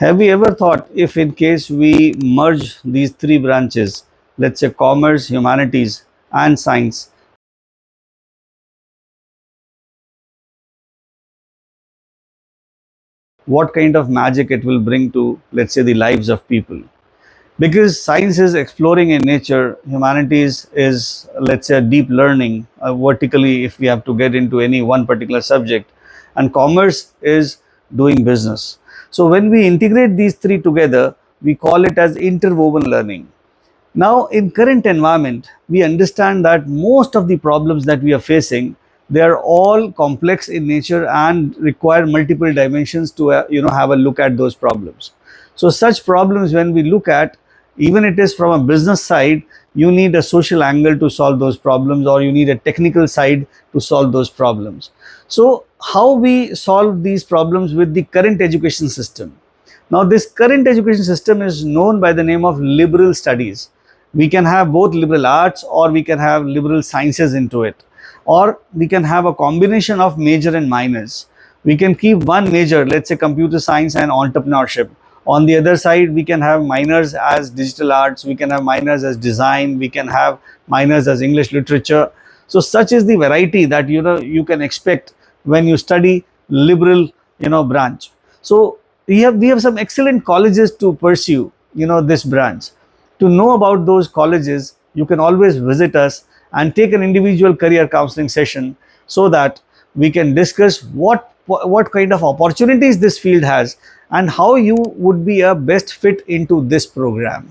Have you ever thought if in case we merge these three branches, let's say commerce, humanities and science, what kind of magic it will bring to, let's say, the lives of people? Because science is exploring in nature, humanities is, let's say, deep learning vertically if we have to get into any one particular subject, and commerce is doing business. So when we integrate these three together, we call it as interwoven learning. Now, in current environment, we understand that most of the problems that we are facing, they are all complex in nature and require multiple dimensions to have a look at those problems. So such problems, when we look at, even it is from a business side, you need a social angle to solve those problems, or you need a technical side to solve those problems. So how we solve these problems with the current education system? Now, this current education system is known by the name of liberal studies. We can have both liberal arts, or we can have liberal sciences into it, or we can have a combination of major and minors. We can keep one major, let's say computer science and entrepreneurship. On the other side, we can have minors as digital arts, we can have minors as design, we can have minors as English literature. So such is the variety that you can expect when you study liberal branch. So we have some excellent colleges to pursue this branch. To know about those colleges, you can always visit us and take an individual career counseling session, so that we can discuss what kind of opportunities this field has and how you would be a best fit into this program.